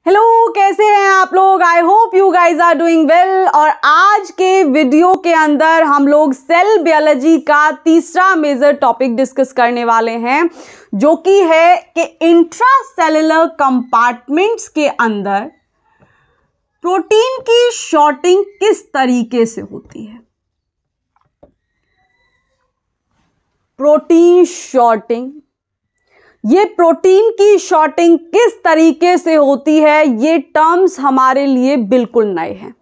Hello, कैसे हैं आप लोग। I hope you guys are doing well. और आज के वीडियो के अंदर हम लोग सेल बायोलॉजी का तीसरा मेजर टॉपिक डिस्कस करने वाले हैं, जो कि है कि इंट्रासेलुलर कंपार्टमेंट्स के अंदर प्रोटीन की शॉर्टिंग किस तरीके से होती है। प्रोटीन शॉर्टिंग, ये प्रोटीन की शॉर्टिंग किस तरीके से होती है, ये टर्म्स हमारे लिए बिल्कुल नए हैं।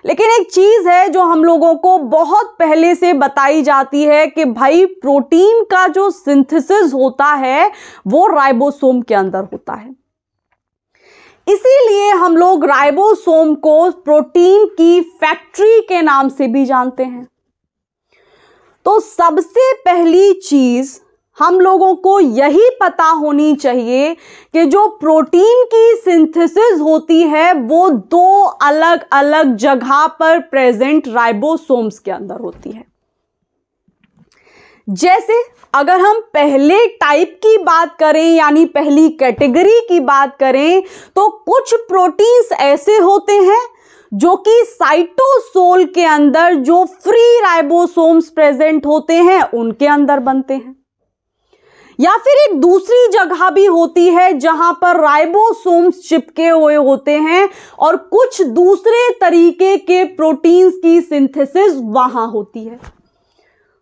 लेकिन एक चीज है जो हम लोगों को बहुत पहले से बताई जाती है कि भाई प्रोटीन का जो सिंथेसिस होता है वो राइबोसोम के अंदर होता है। इसीलिए हम लोग राइबोसोम को प्रोटीन की फैक्ट्री के नाम से भी जानते हैं। तो सबसे पहली चीज हम लोगों को यही पता होनी चाहिए कि जो प्रोटीन की सिंथेसिस होती है वो दो अलग अलग जगह पर प्रेजेंट राइबोसोम्स के अंदर होती है। जैसे अगर हम पहले टाइप की बात करें, यानी पहली कैटेगरी की बात करें, तो कुछ प्रोटीन्स ऐसे होते हैं जो कि साइटोसोल के अंदर जो फ्री राइबोसोम्स प्रेजेंट होते हैं उनके अंदर बनते हैं। या फिर एक दूसरी जगह भी होती है जहां पर राइबोसोम्स चिपके हुए होते हैं और कुछ दूसरे तरीके के प्रोटीन्स की सिंथेसिस वहां होती है।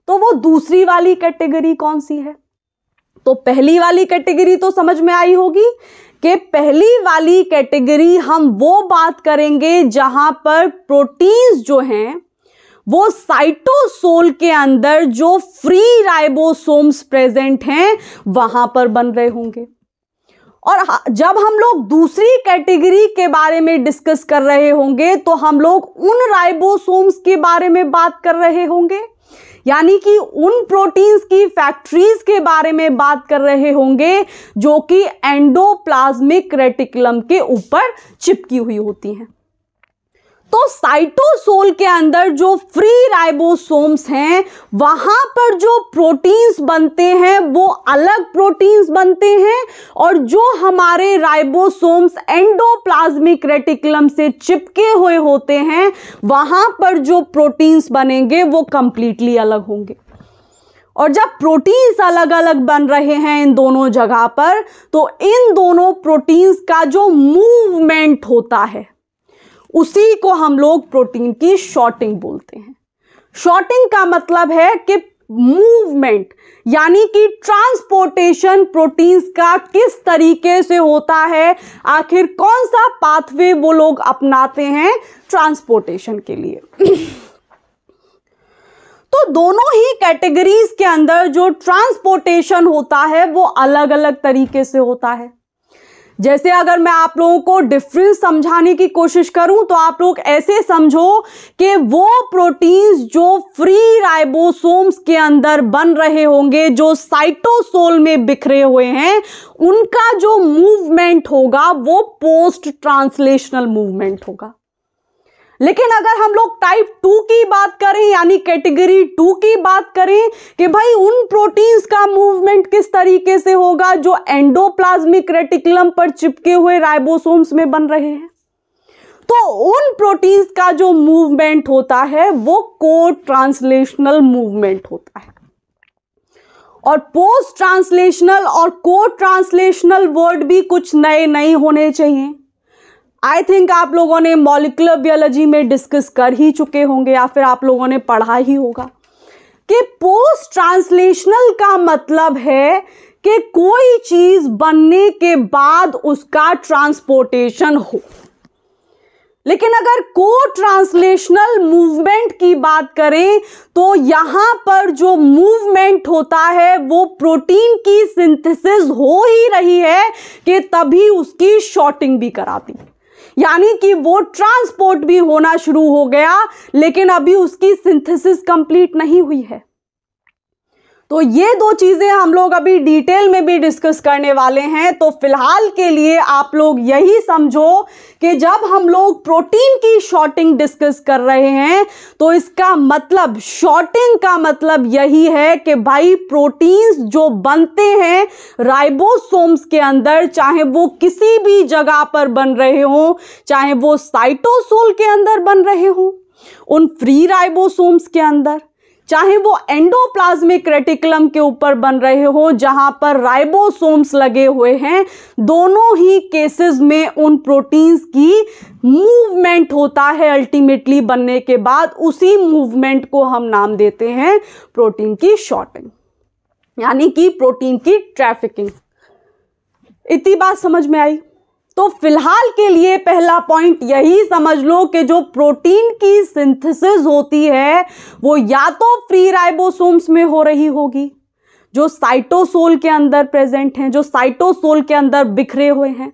तो वो दूसरी वाली कैटेगरी कौन सी है? तो पहली वाली कैटेगरी तो समझ में आई होगी कि पहली वाली कैटेगरी हम वो बात करेंगे जहां पर प्रोटीन्स जो हैं वो साइटोसोल के अंदर जो फ्री राइबोसोम्स प्रेजेंट हैं वहां पर बन रहे होंगे। और जब हम लोग दूसरी कैटेगरी के बारे में डिस्कस कर रहे होंगे तो हम लोग उन राइबोसोम्स के बारे में बात कर रहे होंगे, यानी कि उन प्रोटीन्स की फैक्ट्रीज के बारे में बात कर रहे होंगे जो कि एंडोप्लाज्मिक रेटिकुलम के ऊपर चिपकी हुई होती हैं। तो साइटोसोल के अंदर जो फ्री राइबोसोम्स हैं वहां पर जो प्रोटीन्स बनते हैं वो अलग प्रोटीन्स बनते हैं, और जो हमारे राइबोसोम्स एंडोप्लाज्मिक रेटिकुलम से चिपके हुए होते हैं वहां पर जो प्रोटीन्स बनेंगे वो कंप्लीटली अलग होंगे। और जब प्रोटीन्स अलग अलग बन रहे हैं इन दोनों जगह पर, तो इन दोनों प्रोटीन्स का जो मूवमेंट होता है उसी को हम लोग प्रोटीन की शॉर्टिंग बोलते हैं। शॉर्टिंग का मतलब है कि मूवमेंट, यानी कि ट्रांसपोर्टेशन प्रोटीन्स का किस तरीके से होता है, आखिर कौन सा पाथवे वो लोग अपनाते हैं ट्रांसपोर्टेशन के लिए। तो दोनों ही कैटेगरीज के अंदर जो ट्रांसपोर्टेशन होता है वो अलग अलग तरीके से होता है। जैसे अगर मैं आप लोगों को डिफरेंस समझाने की कोशिश करूं तो आप लोग ऐसे समझो कि वो प्रोटीन्स जो फ्री राइबोसोम्स के अंदर बन रहे होंगे, जो साइटोसोल में बिखरे हुए हैं, उनका जो मूवमेंट होगा वो पोस्ट ट्रांसलेशनल मूवमेंट होगा। लेकिन अगर हम लोग टाइप 2 की बात करें, यानी कैटेगरी 2 की बात करें कि भाई उन प्रोटीन्स का मूवमेंट किस तरीके से होगा जो एंडोप्लाज्मिक रेटिकुलम पर चिपके हुए राइबोसोम्स में बन रहे हैं, तो उन प्रोटीन्स का जो मूवमेंट होता है वो को ट्रांसलेशनल मूवमेंट होता है। और पोस्ट ट्रांसलेशनल और को ट्रांसलेशनल वर्ड भी कुछ नए नहीं होने चाहिए। आई थिंक आप लोगों ने मॉलिक्यूलर बायोलॉजी में डिस्कस कर ही चुके होंगे या फिर आप लोगों ने पढ़ा ही होगा कि पोस्ट ट्रांसलेशनल का मतलब है कि कोई चीज बनने के बाद उसका ट्रांसपोर्टेशन हो। लेकिन अगर को ट्रांसलेशनल मूवमेंट की बात करें तो यहां पर जो मूवमेंट होता है वो प्रोटीन की सिंथेसिस हो ही रही है कि तभी उसकी शॉर्टिंग भी कराती, यानी कि वो ट्रांसपोर्ट भी होना शुरू हो गया लेकिन अभी उसकी सिंथेसिस कंप्लीट नहीं हुई है। तो ये दो चीजें हम लोग अभी डिटेल में भी डिस्कस करने वाले हैं। तो फिलहाल के लिए आप लोग यही समझो कि जब हम लोग प्रोटीन की शॉर्टिंग डिस्कस कर रहे हैं तो इसका मतलब, शॉर्टिंग का मतलब यही है कि भाई प्रोटीन्स जो बनते हैं राइबोसोम्स के अंदर, चाहे वो किसी भी जगह पर बन रहे हो, चाहे वो साइटोसोल के अंदर बन रहे हो उन फ्री राइबोसोम्स के अंदर, चाहे वो एंडोप्लाज्मिक रेटिकुलम के ऊपर बन रहे हो जहां पर राइबोसोम्स लगे हुए हैं, दोनों ही केसेस में उन प्रोटीन्स की मूवमेंट होता है। अल्टीमेटली बनने के बाद उसी मूवमेंट को हम नाम देते हैं प्रोटीन की शॉर्टिंग, यानी कि प्रोटीन की ट्रैफिकिंग। इतनी बात समझ में आई? तो फिलहाल के लिए पहला पॉइंट यही समझ लो कि जो प्रोटीन की सिंथेसिस होती है वो या तो फ्री राइबोसोम्स में हो रही होगी जो साइटोसोल के अंदर प्रेजेंट हैं, जो साइटोसोल के अंदर बिखरे हुए हैं,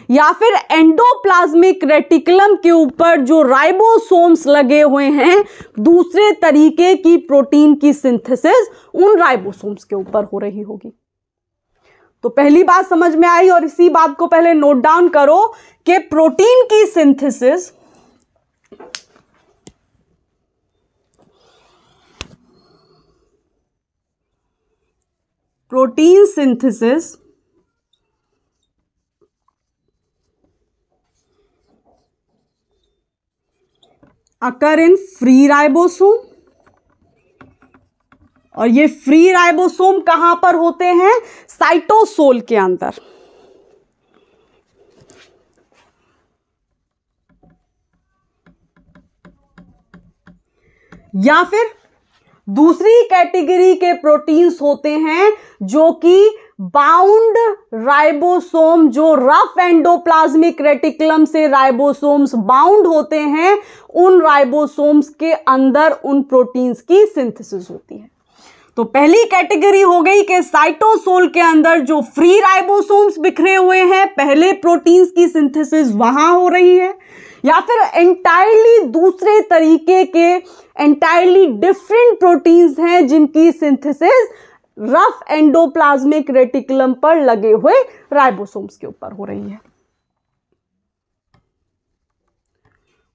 या फिर एंडोप्लाज्मिक रेटिकुलम के ऊपर जो राइबोसोम्स लगे हुए हैं, दूसरे तरीके की प्रोटीन की सिंथेसिस उन राइबोसोम्स के ऊपर हो रही होगी। तो पहली बात समझ में आई, और इसी बात को पहले नोट डाउन करो कि प्रोटीन की synthesis occur in free ribosome, और ये फ्री राइबोसोम कहां पर होते हैं? साइटोसोल के अंदर। या फिर दूसरी कैटेगरी के प्रोटीन्स होते हैं जो कि बाउंड राइबोसोम, जो रफ एंडोप्लाज्मिक रेटिकुलम से राइबोसोम्स बाउंड होते हैं, उन राइबोसोम्स के अंदर उन प्रोटीन्स की सिंथेसिस होती है। तो पहली कैटेगरी हो गई कि साइटोसोल के अंदर जो फ्री राइबोसोम्स बिखरे हुए हैं, पहले प्रोटीन्स की सिंथेसिस वहां हो रही है, या फिर एंटायरली दूसरे तरीके के एंटायरली डिफरेंट प्रोटीन्स हैं जिनकी सिंथेसिस रफ एंडोप्लाज्मिक रेटिकुलम पर लगे हुए राइबोसोम्स के ऊपर हो रही है।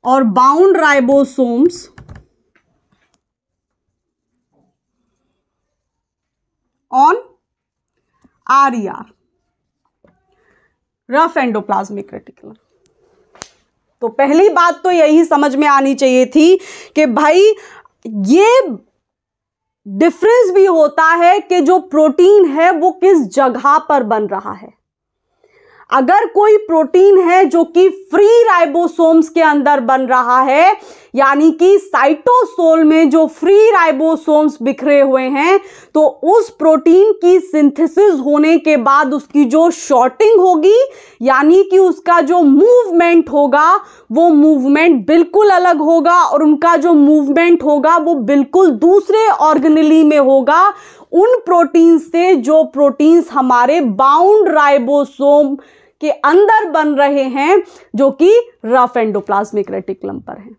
और bound ribosomes on RER, rough endoplasmic reticulum. तो पहली बात तो यही समझ में आनी चाहिए थी कि भाई ये डिफरेंस भी होता है कि जो प्रोटीन है वो किस जगह पर बन रहा है। अगर कोई प्रोटीन है जो कि फ्री राइबोसोम्स के अंदर बन रहा है, यानी कि साइटोसोल में जो फ्री राइबोसोम्स बिखरे हुए हैं, तो उस प्रोटीन की सिंथेसिस होने के बाद उसकी जो शॉर्टिंग होगी, यानी कि उसका जो मूवमेंट होगा, वो मूवमेंट बिल्कुल अलग होगा, और उनका जो मूवमेंट होगा वो बिल्कुल दूसरे ऑर्गेनेली में होगा उन प्रोटीन से जो प्रोटीन्स हमारे बाउंड राइबोसोम के अंदर बन रहे हैं, जो कि रफ एंडोप्लाज्मिक रेटिकुलम पर हैं।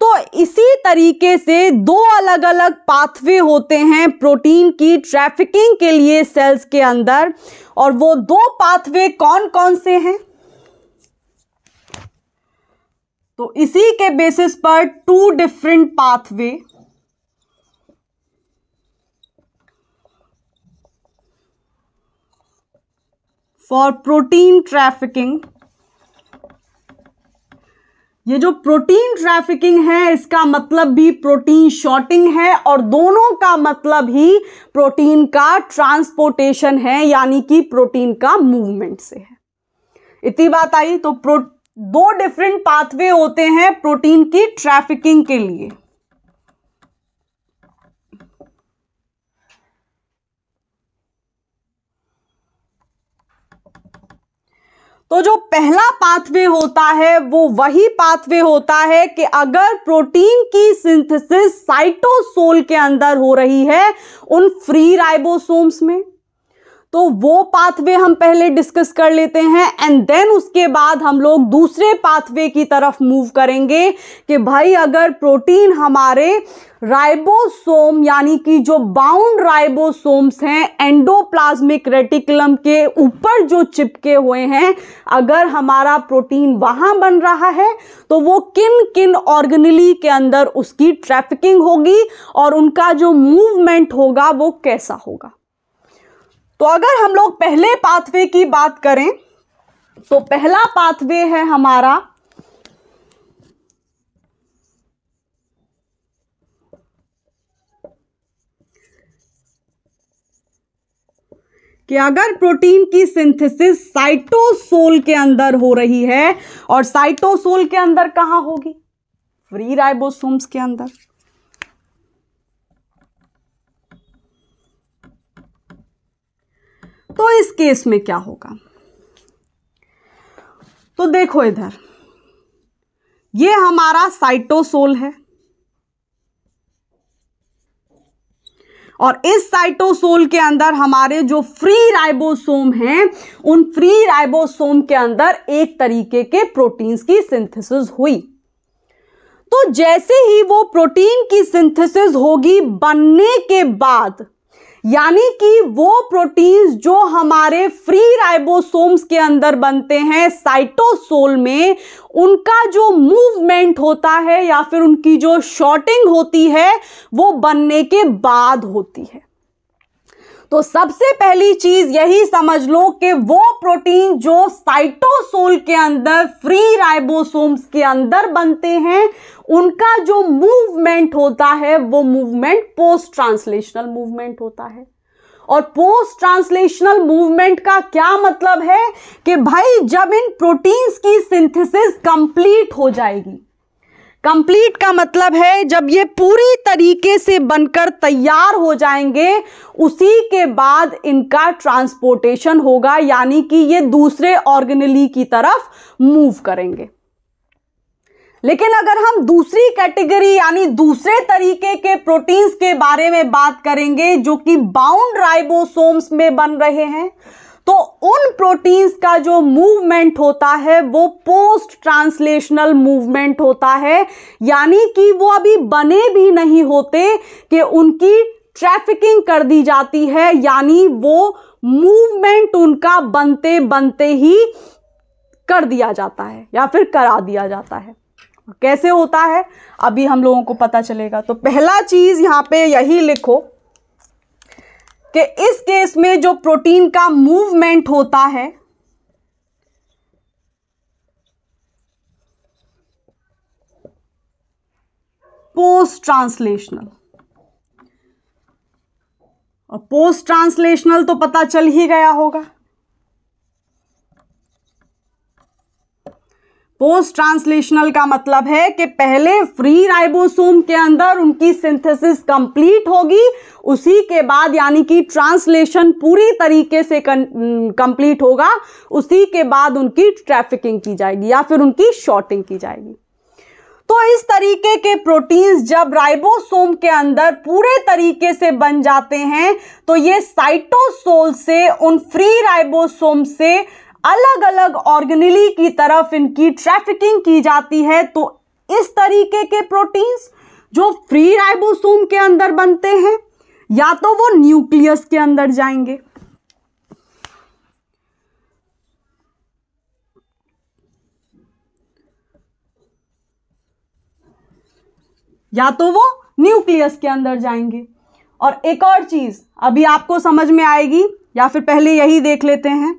तो इसी तरीके से दो अलग अलग पाथवे होते हैं प्रोटीन की ट्रैफिकिंग के लिए सेल्स के अंदर, और वो दो पाथवे कौन कौन से हैं? तो इसी के बेसिस पर two different pathway for protein trafficking. ये जो प्रोटीन ट्रैफिकिंग है इसका मतलब भी प्रोटीन शॉर्टिंग है, और दोनों का मतलब ही प्रोटीन का ट्रांसपोर्टेशन है, यानी कि प्रोटीन का मूवमेंट से है। इतनी बात आई? तो दो डिफरेंट पाथवे होते हैं प्रोटीन की ट्रैफिकिंग के लिए। तो जो पहला पाथवे होता है वो वही पाथवे होता है कि अगर प्रोटीन की सिंथेसिस साइटोसोल के अंदर हो रही है उन फ्री राइबोसोम्स में, तो वो पाथवे हम पहले डिस्कस कर लेते हैं एंड देन उसके बाद हम लोग दूसरे पाथवे की तरफ मूव करेंगे कि भाई अगर प्रोटीन हमारे राइबोसोम यानी कि जो बाउंड राइबोसोम्स हैं एंडोप्लाज्मिक रेटिकुलम के ऊपर जो चिपके हुए हैं, अगर हमारा प्रोटीन वहां बन रहा है तो वो किन किन ऑर्गेनेली के अंदर उसकी ट्रैफिकिंग होगी और उनका जो मूवमेंट होगा वो कैसा होगा। तो अगर हम लोग पहले पाथवे की बात करें तो पहला पाथवे है हमारा कि अगर प्रोटीन की सिंथेसिस साइटोसोल के अंदर हो रही है, और साइटोसोल के अंदर कहां होगी? फ्री राइबोसोम्स के अंदर। तो इस केस में क्या होगा? तो देखो इधर, ये हमारा साइटोसोल है और इस साइटोसोल के अंदर हमारे जो फ्री राइबोसोम हैं, उन फ्री राइबोसोम के अंदर एक तरीके के प्रोटीन्स की सिंथेसिस हुई। तो जैसे ही वो प्रोटीन की सिंथेसिस होगी बनने के बाद, यानी कि वो प्रोटीन्स जो हमारे फ्री राइबोसोम्स के अंदर बनते हैं साइटोसोल में, उनका जो मूवमेंट होता है या फिर उनकी जो शॉर्टिंग होती है वो बनने के बाद होती है। तो सबसे पहली चीज यही समझ लो कि वो प्रोटीन जो साइटोसोल के अंदर फ्री राइबोसोम्स के अंदर बनते हैं, उनका जो मूवमेंट होता है वो मूवमेंट पोस्ट ट्रांसलेशनल मूवमेंट होता है। और पोस्ट ट्रांसलेशनल मूवमेंट का क्या मतलब है कि भाई जब इन प्रोटीन्स की सिंथेसिस कंप्लीट हो जाएगी, कंप्लीट का मतलब है जब ये पूरी तरीके से बनकर तैयार हो जाएंगे, उसी के बाद इनका ट्रांसपोर्टेशन होगा, यानी कि ये दूसरे ऑर्गेनेली की तरफ मूव करेंगे। लेकिन अगर हम दूसरी कैटेगरी यानी दूसरे तरीके के प्रोटीन्स के बारे में बात करेंगे जो कि बाउंड राइबोसोम्स में बन रहे हैं, तो उन प्रोटीन्स का जो मूवमेंट होता है वो पोस्ट ट्रांसलेशनल मूवमेंट होता है, यानी कि वो अभी बने भी नहीं होते कि उनकी ट्रैफिकिंग कर दी जाती है, यानी वो मूवमेंट उनका बनते बनते ही कर दिया जाता है या फिर करा दिया जाता है। कैसे होता है अभी हम लोगों को पता चलेगा। तो पहला चीज यहां पे यही लिखो कि इस केस में जो प्रोटीन का मूवमेंट होता है पोस्ट ट्रांसलेशनल, और पोस्ट ट्रांसलेशनल तो पता चल ही गया होगा। पोस्ट ट्रांसलेशनल का मतलब है कि पहले फ्री राइबोसोम के अंदर उनकी सिंथेसिस कंप्लीट होगी, उसी के बाद यानी कि ट्रांसलेशन पूरी तरीके से कंप्लीट होगा, उसी के बाद उनकी ट्रैफिकिंग की जाएगी या फिर उनकी शॉर्टिंग की जाएगी। तो इस तरीके के प्रोटीन्स जब राइबोसोम के अंदर पूरे तरीके से बन जाते हैं, तो ये साइटोसोल से उन फ्री राइबोसोम से अलग अलग ऑर्गेनेली की तरफ इनकी ट्रैफिकिंग की जाती है। तो इस तरीके के प्रोटीन्स जो फ्री राइबोसोम के अंदर बनते हैं, या तो वो न्यूक्लियस के अंदर जाएंगे, या तो वो न्यूक्लियस के अंदर जाएंगे। और एक और चीज अभी आपको समझ में आएगी, या फिर पहले यही देख लेते हैं,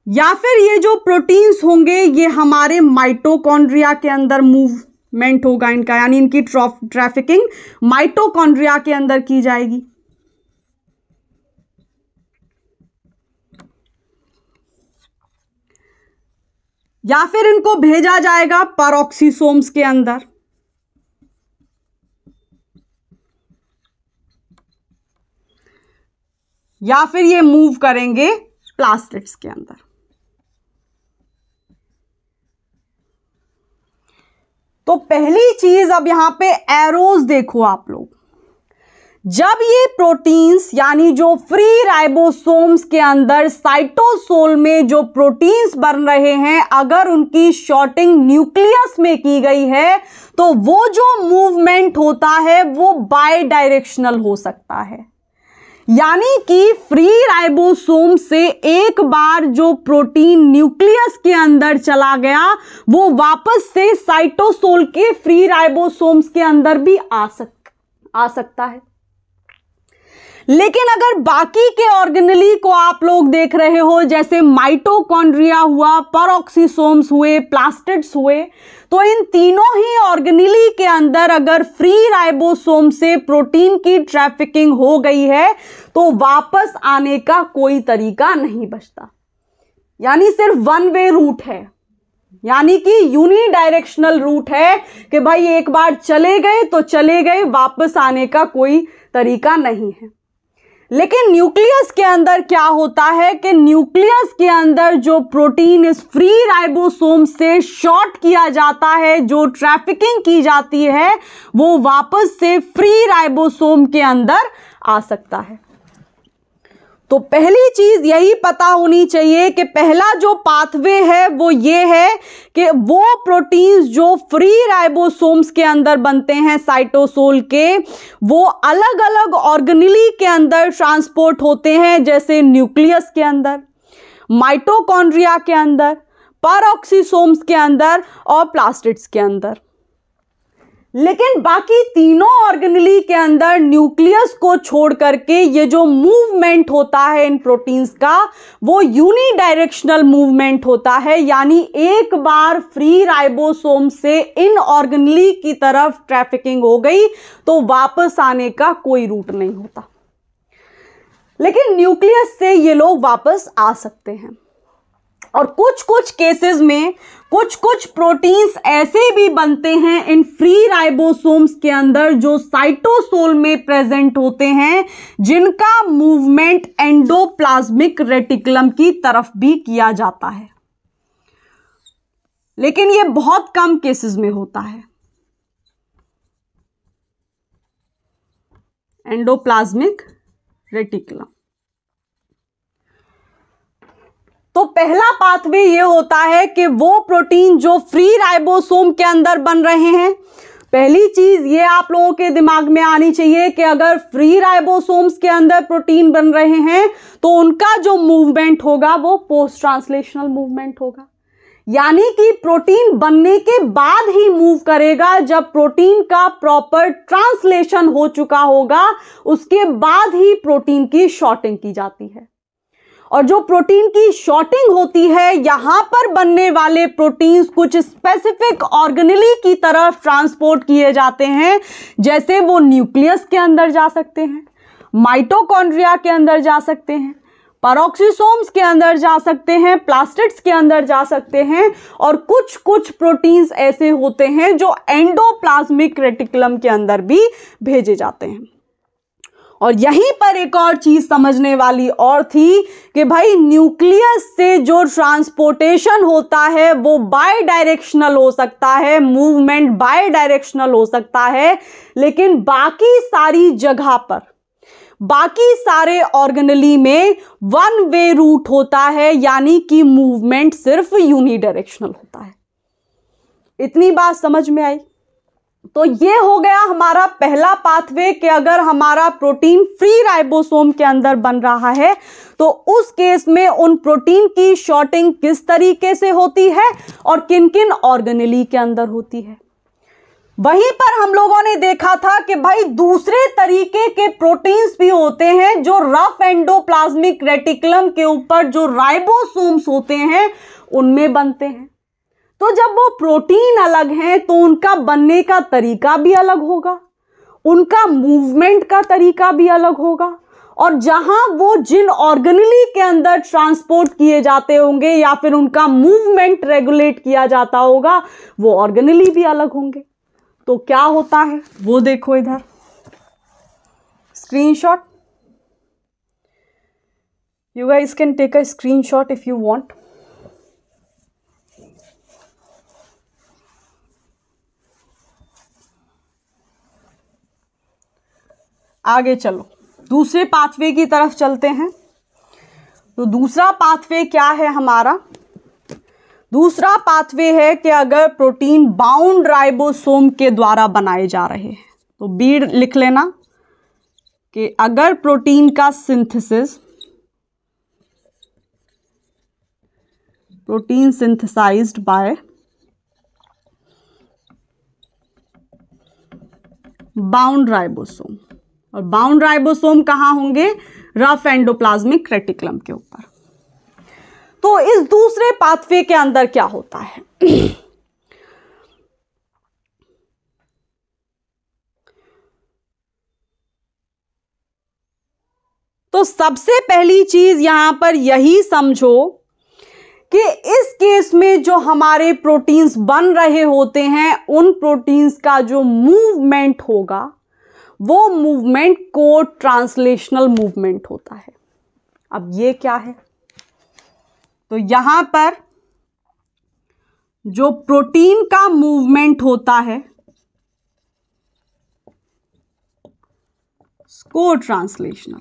या फिर ये जो प्रोटीन्स होंगे ये हमारे माइटोकॉन्ड्रिया के अंदर मूवमेंट होगा इनका, यानी इनकी ट्रैफिकिंग माइटोकॉन्ड्रिया के अंदर की जाएगी। या फिर इनको भेजा जाएगा पेरोक्सिसोम्स के अंदर, या फिर ये मूव करेंगे प्लास्टिड्स के अंदर। तो पहली चीज अब यहां पे एरोज देखो आप लोग जब ये प्रोटीन्स यानी जो फ्री राइबोसोम्स के अंदर साइटोसोल में जो प्रोटीन्स बन रहे हैं, अगर उनकी शॉर्टिंग न्यूक्लियस में की गई है तो वो जो मूवमेंट होता है वो बाय डायरेक्शनल हो सकता है। यानी कि फ्री राइबोसोम से एक बार जो प्रोटीन न्यूक्लियस के अंदर चला गया वो वापस से साइटोसोल के फ्री राइबोसोम्स के अंदर भी आ सकता है। लेकिन अगर बाकी के ऑर्गेनेली को आप लोग देख रहे हो, जैसे माइटोकॉन्ड्रिया हुआ, पेरोक्सिसोम्स हुए, प्लास्टिड्स हुए, तो इन तीनों ही ऑर्गेनेली के अंदर अगर फ्री राइबोसोम से प्रोटीन की ट्रैफिकिंग हो गई है तो वापस आने का कोई तरीका नहीं बचता। यानी सिर्फ वन वे रूट है, यानी कि यूनिडायरेक्शनल रूट है कि भाई एक बार चले गए तो चले गए, वापस आने का कोई तरीका नहीं है। लेकिन न्यूक्लियस के अंदर क्या होता है कि न्यूक्लियस के अंदर जो प्रोटीन इस फ्री राइबोसोम से शॉर्ट किया जाता है, जो ट्रैफिकिंग की जाती है, वो वापस से फ्री राइबोसोम के अंदर आ सकता है। तो पहली चीज यही पता होनी चाहिए कि पहला जो पाथवे है वो ये है कि वो प्रोटीन्स जो फ्री राइबोसोम्स के अंदर बनते हैं साइटोसोल के, वो अलग अलग ऑर्गेनेली के अंदर ट्रांसपोर्ट होते हैं, जैसे न्यूक्लियस के अंदर, माइटोकॉन्ड्रिया के अंदर, पेरोक्सिसोम्स के अंदर और प्लास्टिड्स के अंदर। लेकिन बाकी तीनों ऑर्गेनेली के अंदर न्यूक्लियस को छोड़ करके ये जो मूवमेंट होता है इन प्रोटीन्स का वो यूनिडायरेक्शनल मूवमेंट होता है। यानी एक बार फ्री राइबोसोम से इन ऑर्गेनेली की तरफ ट्रैफिकिंग हो गई तो वापस आने का कोई रूट नहीं होता। लेकिन न्यूक्लियस से ये लोग वापस आ सकते हैं। और कुछ कुछ केसेस में कुछ कुछ प्रोटीन्स ऐसे भी बनते हैं इन फ्री राइबोसोम्स के अंदर जो साइटोसोल में प्रेजेंट होते हैं, जिनका मूवमेंट एंडोप्लाज्मिक रेटिकुलम की तरफ भी किया जाता है। लेकिन यह बहुत कम केसेस में होता है। Endoplasmic reticulum. तो पहला पाथवे ये होता है कि वो प्रोटीन जो फ्री राइबोसोम के अंदर बन रहे हैं, पहली चीज ये आप लोगों के दिमाग में आनी चाहिए कि अगर फ्री राइबोसोम्स के अंदर प्रोटीन बन रहे हैं तो उनका जो मूवमेंट होगा वो पोस्ट ट्रांसलेशनल मूवमेंट होगा। यानी कि प्रोटीन बनने के बाद ही मूव करेगा, जब प्रोटीन का प्रॉपर ट्रांसलेशन हो चुका होगा उसके बाद ही प्रोटीन की शॉर्टिंग की जाती है। और जो प्रोटीन की शॉर्टिंग होती है, यहां पर बनने वाले प्रोटीन्स कुछ स्पेसिफिक ऑर्गेनेली की तरफ ट्रांसपोर्ट किए जाते हैं, जैसे वो न्यूक्लियस के अंदर जा सकते हैं, माइटोकॉन्ड्रिया के अंदर जा सकते हैं, पेरोक्सिसोम्स के अंदर जा सकते हैं, प्लास्टिड्स के अंदर जा सकते हैं, और कुछ कुछ प्रोटीन्स ऐसे होते हैं जो एंडोप्लाज्मिक रेटिकुलम के अंदर भी भेजे जाते हैं। और यहीं पर एक और चीज समझने वाली और थी कि भाई न्यूक्लियस से जो ट्रांसपोर्टेशन होता है वो बाय डायरेक्शनल हो सकता है, मूवमेंट बाय डायरेक्शनल हो सकता है, लेकिन बाकी सारी जगह पर, बाकी सारे ऑर्गेनेली में वन वे रूट होता है, यानी कि मूवमेंट सिर्फ यूनिडायरेक्शनल होता है। इतनी बात समझ में आई? तो ये हो गया हमारा पहला पाथवे कि अगर हमारा प्रोटीन फ्री राइबोसोम के अंदर बन रहा है तो उस केस में उन प्रोटीन की शॉर्टिंग किस तरीके से होती है और किन किन ऑर्गेनेली के अंदर होती है। वहीं पर हम लोगों ने देखा था कि भाई दूसरे तरीके के प्रोटीन्स भी होते हैं जो रफ एंडोप्लाज्मिक रेटिकुलम के ऊपर जो राइबोसोम्स होते हैं उनमें बनते हैं। तो जब वो प्रोटीन अलग हैं तो उनका बनने का तरीका भी अलग होगा, उनका मूवमेंट का तरीका भी अलग होगा, और जहां वो जिन ऑर्गेनेली के अंदर ट्रांसपोर्ट किए जाते होंगे या फिर उनका मूवमेंट रेगुलेट किया जाता होगा वो ऑर्गेनेली भी अलग होंगे। तो क्या होता है वो देखो इधर screenshot. You guys can take a screenshot if you want. आगे चलो, दूसरे पाथवे की तरफ चलते हैं। तो दूसरा पाथवे क्या है हमारा? दूसरा पाथवे है कि अगर प्रोटीन बाउंड राइबोसोम के द्वारा बनाए जा रहे हैं, तो बी लिख लेना कि अगर प्रोटीन का synthesis, protein synthesized by bound ribosome, और बाउंड राइबोसोम कहां होंगे? रफ एंडोप्लाज्मिक रेटिकुलम के ऊपर। तो इस दूसरे पाथवे के अंदर क्या होता है? तो सबसे पहली चीज यहां पर यही समझो कि इस केस में जो हमारे प्रोटीन्स बन रहे होते हैं, उन प्रोटीन्स का जो मूवमेंट होगा वो मूवमेंट को ट्रांसलेशनल मूवमेंट होता है। अब ये क्या है? तो यहां पर जो प्रोटीन का मूवमेंट होता है को ट्रांसलेशनल।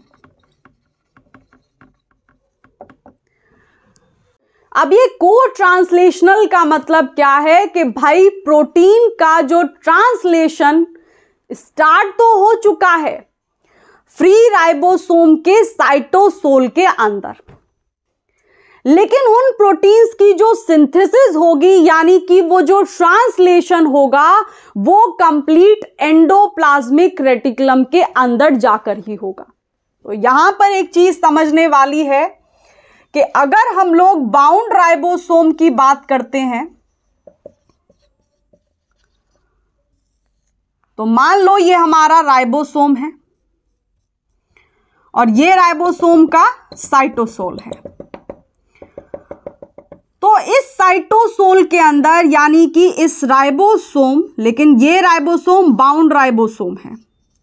अब ये को ट्रांसलेशनल का मतलब क्या है कि भाई प्रोटीन का जो ट्रांसलेशन स्टार्ट तो हो चुका है फ्री राइबोसोम के साइटोसोल के अंदर, लेकिन उन प्रोटीन्स की जो सिंथेसिस होगी, यानी कि वो जो ट्रांसलेशन होगा, वो कंप्लीट एंडोप्लाज्मिक रेटिकुलम के अंदर जाकर ही होगा। तो यहां पर एक चीज समझने वाली है कि अगर हम लोग बाउंड राइबोसोम की बात करते हैं, तो मान लो ये हमारा राइबोसोम है और ये राइबोसोम का साइटोसोल है। तो इस साइटोसोल के अंदर, यानी कि इस राइबोसोम, लेकिन ये राइबोसोम बाउंड राइबोसोम है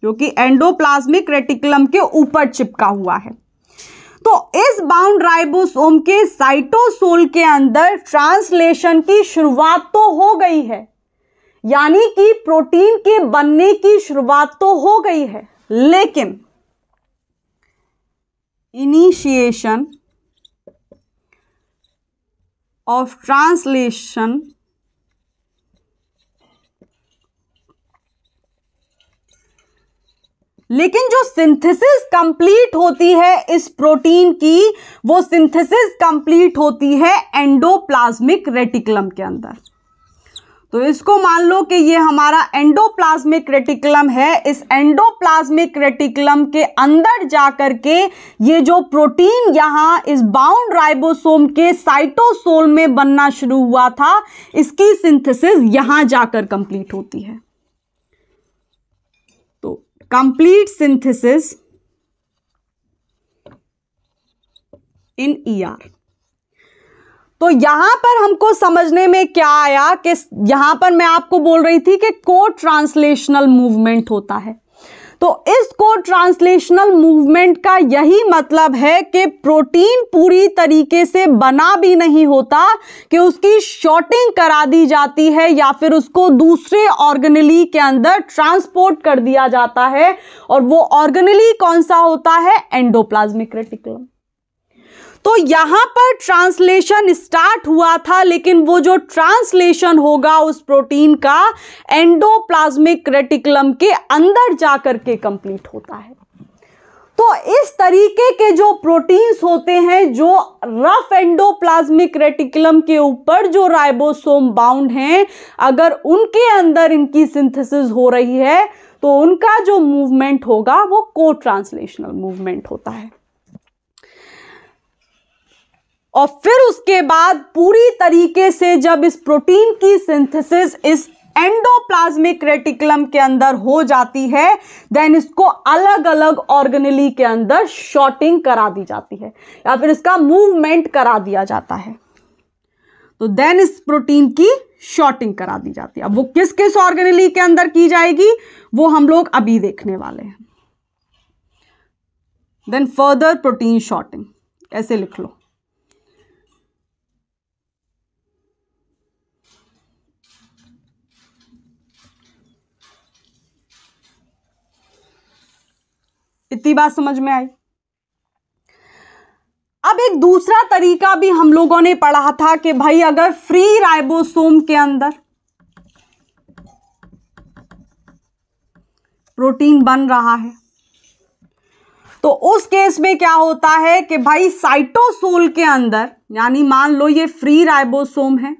जो कि एंडोप्लाज्मिक रेटिकुलम के ऊपर चिपका हुआ है। तो इस बाउंड राइबोसोम के साइटोसोल के अंदर ट्रांसलेशन की शुरुआत तो हो गई है, यानी कि प्रोटीन के बनने की शुरुआत तो हो गई है, लेकिन इनिशिएशन ऑफ ट्रांसलेशन लेकिन जो सिंथेसिस कंप्लीट होती है इस प्रोटीन की, वो सिंथेसिस कंप्लीट होती है एंडोप्लाज्मिक रेटिकुलम के अंदर। तो इसको मान लो कि ये हमारा एंडोप्लाज्मिक रेटिकुलम है। इस एंडोप्लाज्मिक रेटिकुलम के अंदर जाकर के ये जो प्रोटीन यहां इस बाउंड राइबोसोम के साइटोसोल में बनना शुरू हुआ था, इसकी सिंथेसिस यहां जाकर कंप्लीट होती है। तो कंप्लीट सिंथेसिस इन ईआर। तो यहां पर हमको समझने में क्या आया कि यहां पर मैं आपको बोल रही थी कि को ट्रांसलेशनल मूवमेंट होता है। तो इस को ट्रांसलेशनल मूवमेंट का यही मतलब है कि प्रोटीन पूरी तरीके से बना भी नहीं होता कि उसकी शॉर्टिंग करा दी जाती है या फिर उसको दूसरे ऑर्गेनेली के अंदर ट्रांसपोर्ट कर दिया जाता है, और वो ऑर्गेनेली कौन सा होता है? Endoplasmic reticulum. तो यहां पर ट्रांसलेशन स्टार्ट हुआ था, लेकिन वो जो ट्रांसलेशन होगा उस प्रोटीन का एंडोप्लाज्मिक रेटिकुलम के अंदर जाकर के कंप्लीट होता है। तो इस तरीके के जो प्रोटीन्स होते हैं, जो रफ एंडोप्लाज्मिक रेटिकुलम के ऊपर जो राइबोसोम बाउंड हैं, अगर उनके अंदर इनकी सिंथेसिस हो रही है तो उनका जो मूवमेंट होगा वो को ट्रांसलेशनल मूवमेंट होता है। और फिर उसके बाद पूरी तरीके से जब इस प्रोटीन की सिंथेसिस इस एंडोप्लाज्मिक रेटिकुलम के अंदर हो जाती है, देन इसको अलग अलग ऑर्गेनेली के अंदर शॉर्टिंग करा दी जाती है या फिर इसका मूवमेंट करा दिया जाता है। तो देन इस प्रोटीन की शॉर्टिंग करा दी जाती है। अब वो किस किस ऑर्गेनेली के अंदर की जाएगी वो हम लोग अभी देखने वाले हैं। देन फर्दर प्रोटीन शॉर्टिंग, ऐसे लिख लो। इतनी बात समझ में आई। अब एक दूसरा तरीका भी हम लोगों ने पढ़ा था कि भाई अगर फ्री राइबोसोम के अंदर प्रोटीन बन रहा है तो उस केस में क्या होता है कि भाई साइटोसोल के अंदर, यानी मान लो ये फ्री राइबोसोम है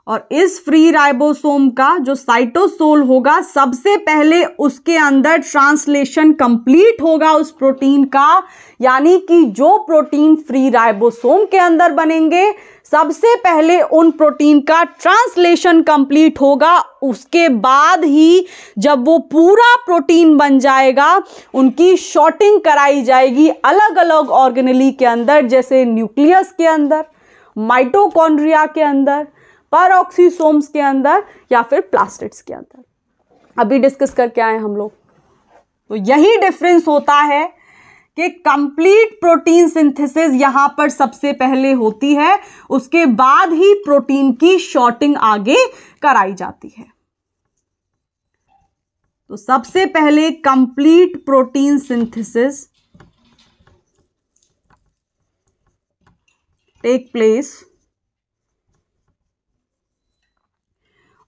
और इस फ्री राइबोसोम का जो साइटोसोल होगा सबसे पहले उसके अंदर ट्रांसलेशन कंप्लीट होगा उस प्रोटीन का, यानी कि जो प्रोटीन फ्री राइबोसोम के अंदर बनेंगे सबसे पहले उन प्रोटीन का ट्रांसलेशन कंप्लीट होगा। उसके बाद ही जब वो पूरा प्रोटीन बन जाएगा उनकी शॉर्टिंग कराई जाएगी अलग अलग ऑर्गेनेली के अंदर, जैसे न्यूक्लियस के अंदर, माइटोकॉन्ड्रिया के अंदर, पैरोक्सीसोम्स के अंदर या फिर प्लास्टिड्स के अंदर। अभी डिस्कस करके आए हम लोग। तो यही डिफरेंस होता है कि कंप्लीट प्रोटीन सिंथेसिस यहां पर सबसे पहले होती है, उसके बाद ही प्रोटीन की शॉर्टिंग आगे कराई जाती है। तो सबसे पहले complete protein synthesis take place,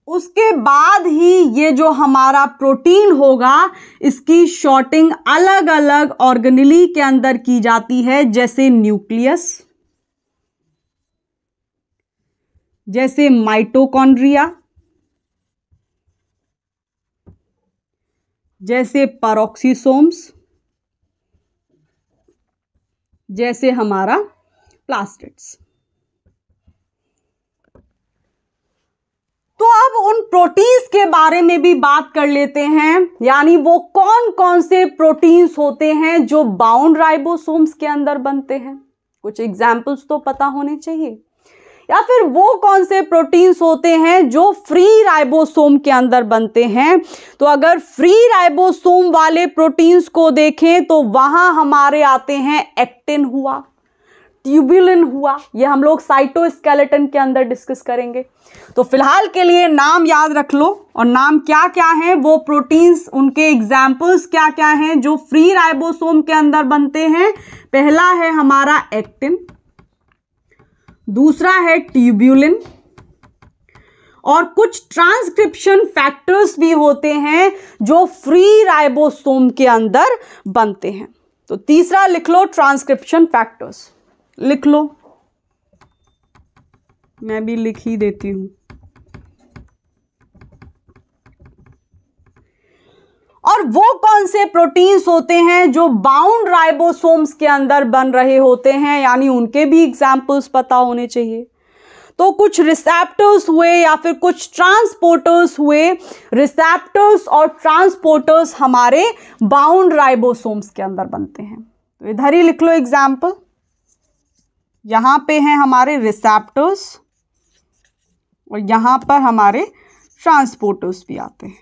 उसके बाद ही ये जो हमारा प्रोटीन होगा इसकी शॉर्टिंग अलग अलग ऑर्गेनेली के अंदर की जाती है, जैसे न्यूक्लियस, जैसे माइटोकॉन्ड्रिया, जैसे पैरोक्सीसोम्स, जैसे हमारा प्लास्टिड्स। तो अब उन प्रोटीन्स के बारे में भी बात कर लेते हैं, यानी वो कौन कौन से प्रोटीन्स होते हैं जो बाउंड राइबोसोम्स के अंदर बनते हैं। कुछ एग्जाम्पल्स तो पता होने चाहिए। या फिर वो कौन से प्रोटीन्स होते हैं जो फ्री राइबोसोम के अंदर बनते हैं। तो अगर फ्री राइबोसोम वाले प्रोटीन्स को देखें तो वहां हमारे आते हैं एक्टिन हुआ, ट्यूबुलिन हुआ, ये हम लोग साइटोस्केलेटन के अंदर डिस्कस करेंगे। तो फिलहाल के लिए नाम याद रख लो, और नाम क्या क्या है, वो प्रोटीन्स, उनके एग्जाम्पल्स क्या क्या हैं जो फ्री राइबोसोम के अंदर बनते हैं। पहला है हमारा एक्टिन, दूसरा है ट्यूबुलिन, और कुछ ट्रांसक्रिप्शन फैक्टर्स भी होते हैं जो फ्री राइबोसोम के अंदर बनते हैं। तो तीसरा लिख लो ट्रांसक्रिप्शन फैक्टर्स, लिख लो, मैं भी लिख ही देती हूं। और वो कौन से प्रोटीन्स होते हैं जो बाउंड राइबोसोम्स के अंदर बन रहे होते हैं, यानी उनके भी एग्जाम्पल्स पता होने चाहिए। तो कुछ रिसेप्टर्स हुए या फिर कुछ ट्रांसपोर्टर्स हुए। रिसेप्टर्स और ट्रांसपोर्टर्स हमारे बाउंड राइबोसोम्स के अंदर बनते हैं। तो इधर ही लिख लो एग्जाम्पल, यहां पे हैं हमारे रिसेप्टर्स और यहां पर हमारे ट्रांसपोर्टर्स भी आते हैं।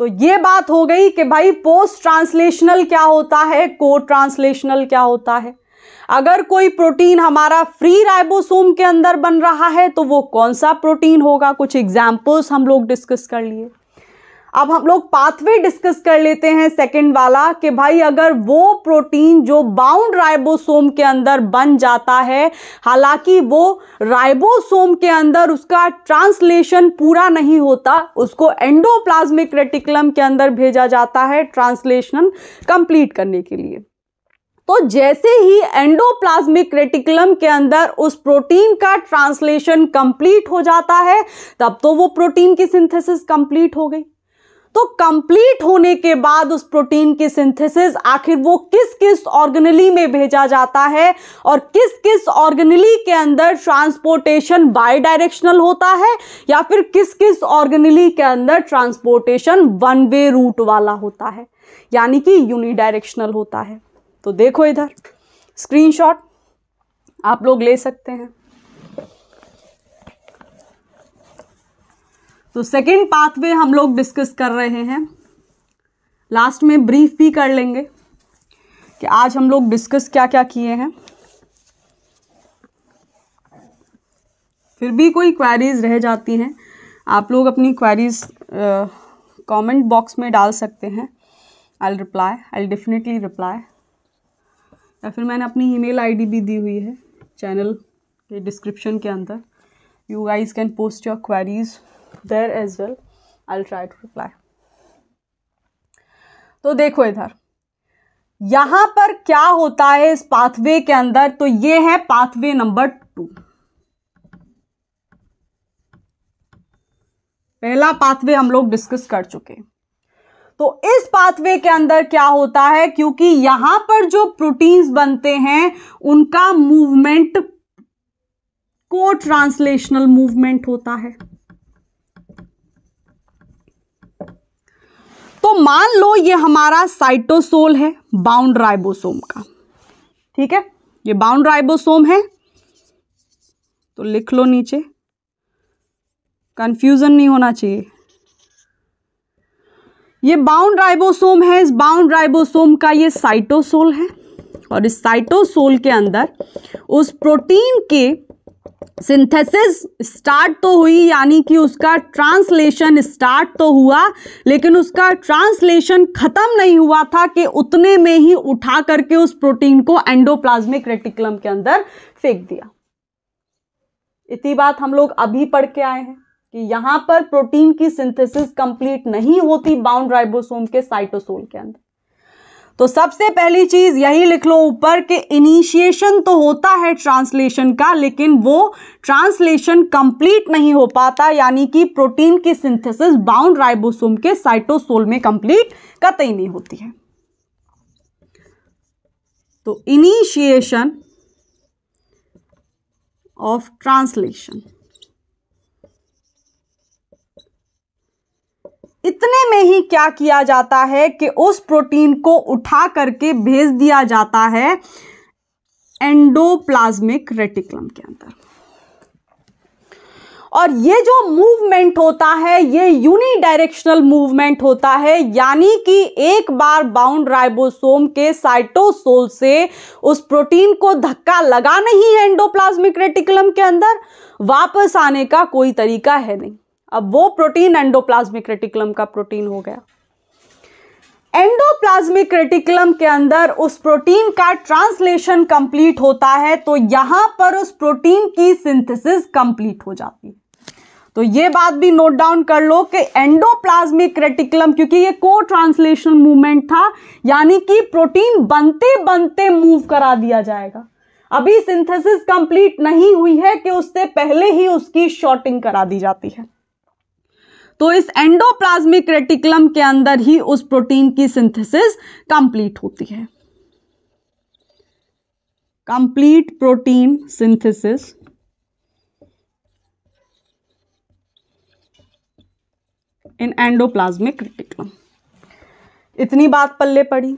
तो ये बात हो गई कि भाई पोस्ट ट्रांसलेशनल क्या होता है, को ट्रांसलेशनल क्या होता है। अगर कोई प्रोटीन हमारा फ्री राइबोसोम के अंदर बन रहा है तो वो कौन सा प्रोटीन होगा, कुछ एग्जाम्पल्स हम लोग डिस्कस कर लिए। अब हम लोग पाथवे डिस्कस कर लेते हैं सेकंड वाला, कि भाई अगर वो प्रोटीन जो बाउंड राइबोसोम के अंदर बन जाता है, हालांकि वो राइबोसोम के अंदर उसका ट्रांसलेशन पूरा नहीं होता, उसको एंडोप्लाज्मिक रेटिकुलम के अंदर भेजा जाता है ट्रांसलेशन कंप्लीट करने के लिए। तो जैसे ही एंडोप्लाज्मिक रेटिकुलम के अंदर उस प्रोटीन का ट्रांसलेशन कंप्लीट हो जाता है, तब तो वो प्रोटीन की सिंथेसिस कंप्लीट हो गई। तो कंप्लीट होने के बाद उस प्रोटीन की सिंथेसिस आखिर वो किस किस ऑर्गेनेली में भेजा जाता है और किस किस ऑर्गेनेली के अंदर ट्रांसपोर्टेशन बाई डायरेक्शनल होता है, या फिर किस किस ऑर्गेनेली के अंदर ट्रांसपोर्टेशन वन वे रूट वाला होता है, यानी कि यूनिडायरेक्शनल होता है। तो देखो इधर स्क्रीनशॉट आप लोग ले सकते हैं। तो सेकेंड पाथवे हम लोग डिस्कस कर रहे हैं, लास्ट में ब्रीफ भी कर लेंगे कि आज हम लोग डिस्कस क्या क्या किए हैं। फिर भी कोई क्वेरीज रह जाती हैं, आप लोग अपनी क्वेरीज कमेंट बॉक्स में डाल सकते हैं, I will reply, I will definitely reply. या फिर मैंने अपनी ईमेल आईडी भी दी हुई है चैनल के डिस्क्रिप्शन के अंदर, you guys can post your queries there as well, I will try to reply. तो देखो इधर यहां पर क्या होता है इस पाथवे के अंदर, तो ये है पाथवे नंबर 2। पहला पाथवे हम लोग डिस्कस कर चुके। तो इस पाथवे के अंदर क्या होता है, क्योंकि यहां पर जो प्रोटीन्स बनते हैं उनका मूवमेंट को ट्रांसलेशनल मूवमेंट होता है। तो मान लो ये हमारा साइटोसोल है बाउंड राइबोसोम का, ठीक है, ये बाउंड राइबोसोम है, तो लिख लो नीचे, कंफ्यूजन नहीं होना चाहिए। ये बाउंड राइबोसोम है, इस बाउंड राइबोसोम का ये साइटोसोल है, और इस साइटोसोल के अंदर उस प्रोटीन के सिंथेसिस स्टार्ट तो हुई, यानी कि उसका ट्रांसलेशन स्टार्ट तो हुआ, लेकिन उसका ट्रांसलेशन खत्म नहीं हुआ था कि उतने में ही उठा करके उस प्रोटीन को एंडोप्लाज्मिक रेटिकुलम के अंदर फेंक दिया। इतनी बात हम लोग अभी पढ़ के आए हैं कि यहां पर प्रोटीन की सिंथेसिस कंप्लीट नहीं होती बाउंड राइबोसोम के साइटोसोल के अंदर। तो सबसे पहली चीज यही लिख लो ऊपर कि इनिशिएशन तो होता है ट्रांसलेशन का, लेकिन वो ट्रांसलेशन कंप्लीट नहीं हो पाता, यानी कि प्रोटीन की सिंथेसिस बाउंड राइबोसोम के साइटोसोल में कंप्लीट कतई नहीं होती है। तो इनिशिएशन ऑफ ट्रांसलेशन, इतने में ही क्या किया जाता है कि उस प्रोटीन को उठा करके भेज दिया जाता है एंडोप्लाज्मिक रेटिकुलम के अंदर। और ये जो मूवमेंट होता है ये यूनिडायरेक्शनल मूवमेंट होता है, यानी कि एक बार बाउंड राइबोसोम के साइटोसोल से उस प्रोटीन को धक्का लगा नहीं है एंडोप्लाज्मिक रेटिकुलम के अंदर, वापस आने का कोई तरीका है नहीं। अब वो प्रोटीन एंडोप्लाज्मिक रेटिकुलम का प्रोटीन हो गया। एंडोप्लाज्मिक रेटिकुलम के अंदर उस प्रोटीन का ट्रांसलेशन कंप्लीट होता है, तो यहां पर उस प्रोटीन की सिंथेसिस कंप्लीट हो जाती है। तो ये बात भी नोट डाउन कर लो कि एंडोप्लाज्मिक रेटिकुलम, क्योंकि ये को ट्रांसलेशनल मूवमेंट था, यानी कि प्रोटीन बनते बनते मूव करा दिया जाएगा। अभी सिंथेसिस कंप्लीट नहीं हुई है कि उससे पहले ही उसकी शॉर्टिंग करा दी जाती है। तो इस एंडोप्लाज्मिक रेटिकुलम के अंदर ही उस प्रोटीन की सिंथेसिस कंप्लीट होती है। Complete protein synthesis in endoplasmic reticulum. इतनी बात पल्ले पड़ी।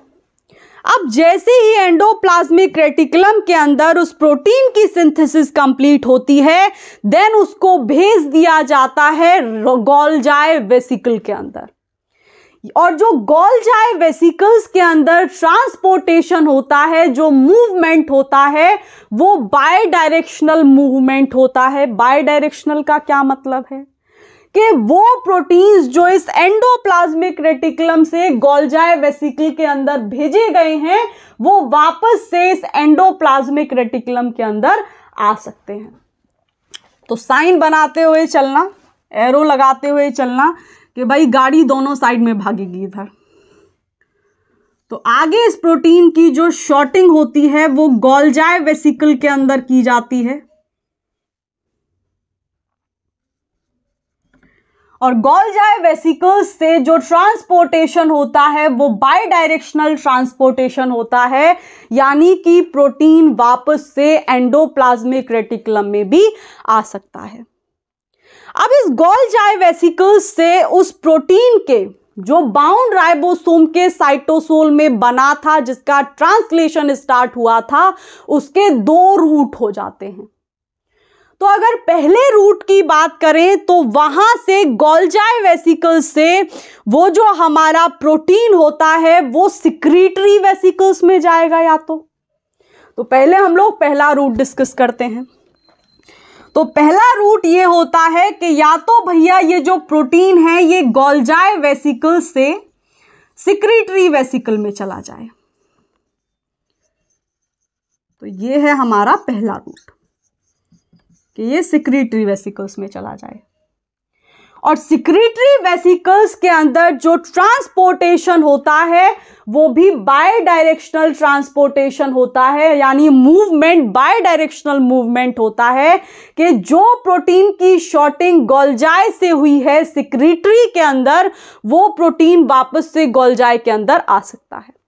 अब जैसे ही एंडोप्लाज्मिक रेटिकुलम के अंदर उस प्रोटीन की सिंथेसिस कंप्लीट होती है, देन उसको भेज दिया जाता है गोल्जाई वेसिकल के अंदर। और जो गोल्जाई वेसिकल्स के अंदर ट्रांसपोर्टेशन होता है, जो मूवमेंट होता है, वो बाय डायरेक्शनल मूवमेंट होता है। बाय डायरेक्शनल का क्या मतलब है कि वो प्रोटीन्स जो इस एंडोप्लाज्मिक रेटिकुलम से गोल्जाई वेसिकल के अंदर भेजे गए हैं, वो वापस से इस एंडोप्लाज्मिक रेटिकुलम के अंदर आ सकते हैं। तो साइन बनाते हुए चलना, एरो लगाते हुए चलना कि भाई गाड़ी दोनों साइड में भागेगी इधर। तो आगे इस प्रोटीन की जो शॉर्टिंग होती है वो गोल्जाई वेसिकल के अंदर की जाती है, और गोल्जाई वेसिकल्स से जो ट्रांसपोर्टेशन होता है वो बाय डायरेक्शनल ट्रांसपोर्टेशन होता है, यानी कि प्रोटीन वापस से एंडोप्लाज्मिक रेटिकुलम में भी आ सकता है। अब इस गोल्जाई वेसिकल्स से उस प्रोटीन के जो बाउंड राइबोसोम के साइटोसोल में बना था, जिसका ट्रांसलेशन स्टार्ट हुआ था, उसके दो रूट हो जाते हैं। तो अगर पहले रूट की बात करें तो वहां से गोल्जाई वेसिकल्स से वो जो हमारा प्रोटीन होता है वो सिक्रीटरी वेसिकल्स में जाएगा। या तो पहले हम लोग पहला रूट डिस्कस करते हैं। तो तो पहला रूट ये होता है कि या तो भैया ये जो प्रोटीन है ये गोल्जाई वेसिकल से सिक्रीटरी वेसिकल में चला जाए। तो ये है हमारा पहला रूट कि ये सिक्रीटरी वेसिकल्स में चला जाए। और सिक्रीटरी वेसिकल्स के अंदर जो ट्रांसपोर्टेशन होता है वो भी बाय डायरेक्शनल ट्रांसपोर्टेशन होता है, यानी मूवमेंट बाय डायरेक्शनल मूवमेंट होता है कि जो प्रोटीन की शॉर्टिंग गोल्जाई से हुई है सिक्रीटरी के अंदर, वो प्रोटीन वापस से गोल्जाई के अंदर आ सकता है।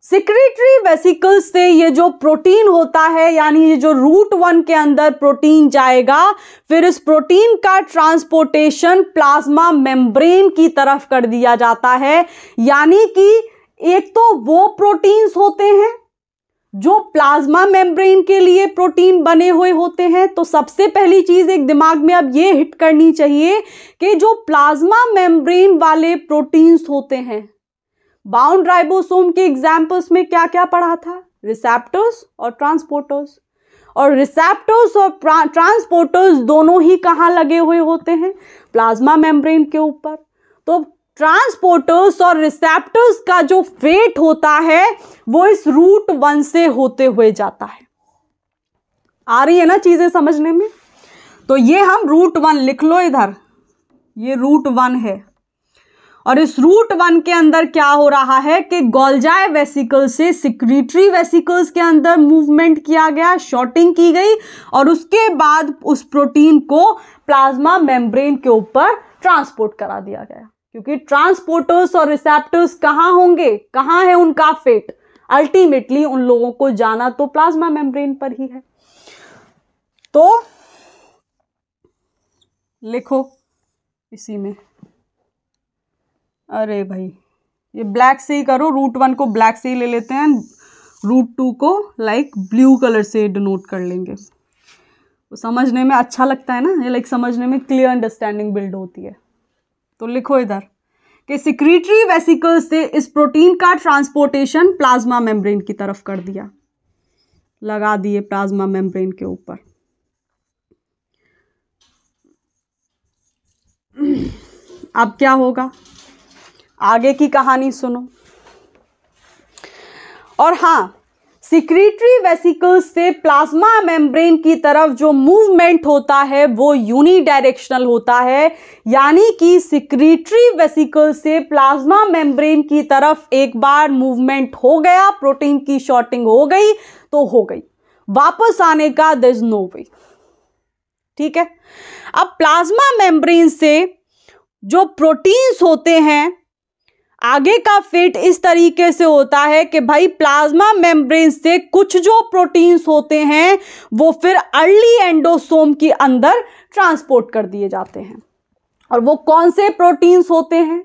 सिक्रीटरी वेसिकल से ये जो प्रोटीन होता है, यानी ये जो रूट 1 के अंदर प्रोटीन जाएगा, फिर इस प्रोटीन का ट्रांसपोर्टेशन प्लाज्मा मेम्ब्रेन की तरफ कर दिया जाता है। यानी कि एक तो वो प्रोटीन्स होते हैं जो प्लाज्मा मेम्ब्रेन के लिए प्रोटीन बने हुए होते हैं। तो सबसे पहली चीज एक दिमाग में अब ये हिट करनी चाहिए कि जो प्लाज्मा मेम्ब्रेन वाले प्रोटीन्स होते हैं, बाउंड राइबोसोम के एग्जाम्पल्स में क्या क्या पढ़ा था? रिसेप्टर्स और ट्रांसपोर्टर्स। और रिसेप्टर्स और ट्रांसपोर्टर्स दोनों ही कहाँ लगे हुए होते हैं? प्लाज्मा मेम्ब्रेन के ऊपर। तो ट्रांसपोर्टर्स और रिसेप्टर्स का जो फेट होता है वो इस रूट 1 से होते हुए जाता है। आ रही है ना चीजें समझने में? तो ये हम रूट 1 लिख लो इधर, ये रूट 1 है। और इस रूट 1 के अंदर क्या हो रहा है कि गोल्जाई वेसिकल से सिक्रीटरी वेसिकल्स के अंदर मूवमेंट किया गया, शॉर्टिंग की गई, और उसके बाद उस प्रोटीन को प्लाज्मा मेम्ब्रेन के ऊपर ट्रांसपोर्ट करा दिया गया। क्योंकि ट्रांसपोर्टर्स और रिसेप्टर्स कहाँ होंगे, कहाँ है उनका फेट? अल्टीमेटली उन लोगों को जाना तो प्लाज्मा मेम्ब्रेन पर ही है। तो लिखो इसी में, अरे भाई ये ब्लैक से ही करो, रूट 1 को ब्लैक से ही ले लेते हैं, रूट 2 को लाइक ब्लू कलर से डिनोट कर लेंगे। तो समझने में अच्छा लगता है ना, ये लाइक समझने में क्लियर अंडरस्टैंडिंग बिल्ड होती है। तो लिखो इधर कि सिक्रीटरी वेसिकल से इस प्रोटीन का ट्रांसपोर्टेशन प्लाज्मा मेम्ब्रेन की तरफ कर दिया, लगा दिए प्लाज्मा मेम्ब्रेन के ऊपर। अब क्या होगा, आगे की कहानी सुनो। और हाँ, सिक्रीटरी वेसिकल्स से प्लाज्मा मेम्ब्रेन की तरफ जो मूवमेंट होता है वो यूनिडायरेक्शनल होता है। यानी कि सिक्रीटरी वेसिकल से प्लाज्मा मेम्ब्रेन की तरफ एक बार मूवमेंट हो गया, प्रोटीन की शॉर्टिंग हो गई तो हो गई, वापस आने का देयर इज नो वे। ठीक है। अब प्लाज्मा मेम्ब्रेन से जो प्रोटीन्स होते हैं, आगे का फेट इस तरीके से होता है कि भाई प्लाज्मा मेम्ब्रेन से कुछ जो प्रोटीन्स होते हैं वो फिर अर्ली एंडोसोम के अंदर ट्रांसपोर्ट कर दिए जाते हैं। और वो कौन से प्रोटीन्स होते हैं?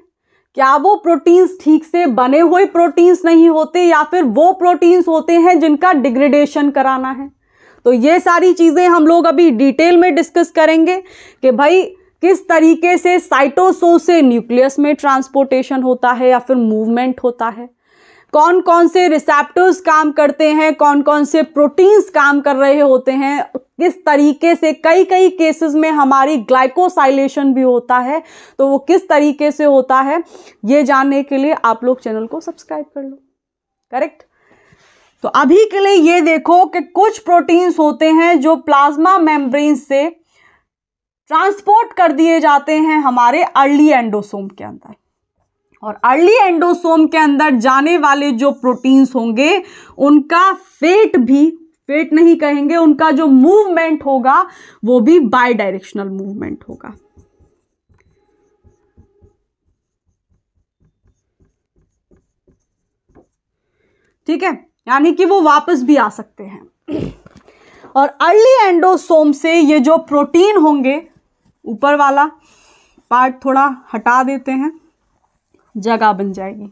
क्या वो प्रोटीन्स ठीक से बने हुए प्रोटीन्स नहीं होते, या फिर वो प्रोटीन्स होते हैं जिनका डिग्रेडेशन कराना है? तो ये सारी चीजें हम लोग अभी डिटेल में डिस्कस करेंगे कि भाई किस तरीके से साइटोसोल से न्यूक्लियस में ट्रांसपोर्टेशन होता है या फिर मूवमेंट होता है, कौन कौन से रिसेप्टर्स काम करते हैं, कौन कौन से प्रोटीन्स काम कर रहे होते हैं, किस तरीके से कई कई केसेस में हमारी ग्लाइकोसाइलेशन भी होता है, तो वो किस तरीके से होता है, ये जानने के लिए आप लोग चैनल को सब्सक्राइब कर लो। करेक्ट। तो अभी के लिए ये देखो कि कुछ प्रोटीन्स होते हैं जो प्लाज्मा मेम्ब्रेन से ट्रांसपोर्ट कर दिए जाते हैं हमारे अर्ली एंडोसोम के अंदर। और अर्ली एंडोसोम के अंदर जाने वाले जो प्रोटीन्स होंगे उनका फेट भी, फेट नहीं कहेंगे, उनका जो मूवमेंट होगा वो भी बाय डायरेक्शनल मूवमेंट होगा। ठीक है, यानी कि वो वापस भी आ सकते हैं। और अर्ली एंडोसोम से ये जो प्रोटीन होंगे, ऊपर वाला पार्ट थोड़ा हटा देते हैं, जगह बन जाएगी।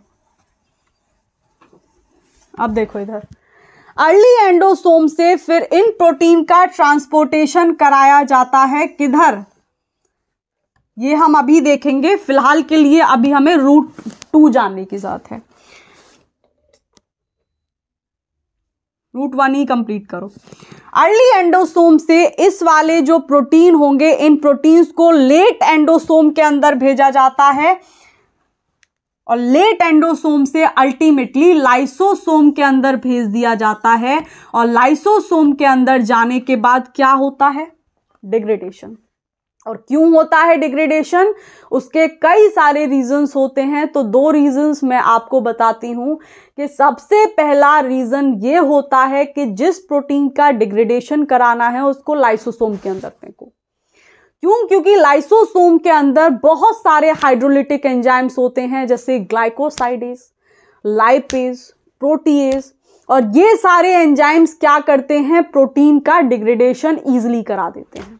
अब देखो इधर, अर्ली एंडोसोम से फिर इन प्रोटीन का ट्रांसपोर्टेशन कराया जाता है किधर, ये हम अभी देखेंगे। फिलहाल के लिए अभी हमें रूट 2 जानने की जरूरत है। रूट 1 ही कंप्लीट करो। अर्ली एंडोसोम से इस वाले जो प्रोटीन होंगे, इन प्रोटीन्स को लेट एंडोसोम के अंदर भेजा जाता है और लेट एंडोसोम से अल्टीमेटली लाइसोसोम के अंदर भेज दिया जाता है। और लाइसोसोम के अंदर जाने के बाद क्या होता है? डिग्रेडेशन। और क्यों होता है डिग्रेडेशन? उसके कई सारे रीजंस होते हैं, तो 2 रीजंस मैं आपको बताती हूं कि सबसे पहला रीजन ये होता है कि जिस प्रोटीन का डिग्रेडेशन कराना है उसको लाइसोसोम के अंदर फेंको। क्यों? क्योंकि लाइसोसोम के अंदर बहुत सारे हाइड्रोलिटिक एंजाइम्स होते हैं, जैसे ग्लाइकोसाइडेज, लाइपेज, प्रोटीएज, और ये सारे एंजाइम्स क्या करते हैं? प्रोटीन का डिग्रेडेशन इजीली करा देते हैं।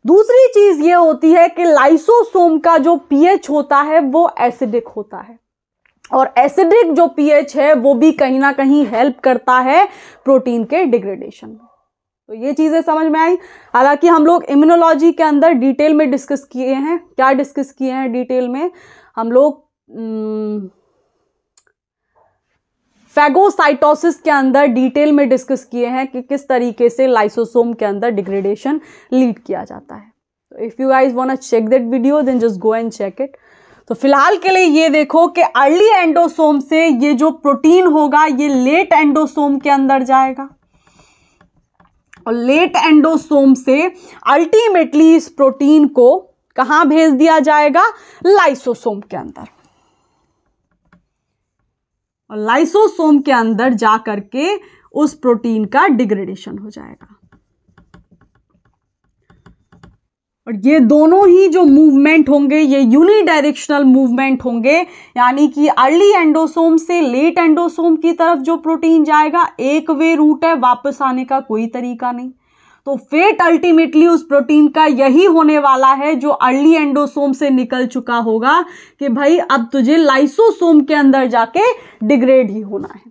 दूसरी चीज ये होती है कि लाइसोसोम का जो पीएच होता है वो एसिडिक होता है, और एसिडिक जो पीएच है वो भी कहीं ना कहीं हेल्प करता है प्रोटीन के डिग्रेडेशन में। तो ये चीजें समझ में आई। हालांकि हम लोग इम्यूनोलॉजी के अंदर डिटेल में डिस्कस किए हैं। क्या डिस्कस किए हैं डिटेल में? हम लोग फैगोसाइटोसिस के अंदर डिटेल में डिस्कस किए हैं कि किस तरीके से लाइसोसोम के अंदर डिग्रेडेशन लीड किया जाता है। तो if you guys want to check that video then just go and check it. तो फिलहाल के लिए ये देखो कि अर्ली एंडोसोम से ये जो प्रोटीन होगा ये लेट एंडोसोम के अंदर जाएगा, और लेट एंडोसोम से अल्टीमेटली इस प्रोटीन को कहां भेज दिया जाएगा? लाइसोसोम के अंदर। और लाइसोसोम के अंदर जा करके उस प्रोटीन का डिग्रेडेशन हो जाएगा। और ये दोनों ही जो मूवमेंट होंगे ये यूनिडायरेक्शनल मूवमेंट होंगे, यानी कि अर्ली एंडोसोम से लेट एंडोसोम की तरफ जो प्रोटीन जाएगा एक वे रूट है, वापस आने का कोई तरीका नहीं। तो फेट अल्टीमेटली उस प्रोटीन का यही होने वाला है जो अर्ली एंडोसोम से निकल चुका होगा कि भाई अब तुझे लाइसोसोम के अंदर जाके डिग्रेड ही होना है।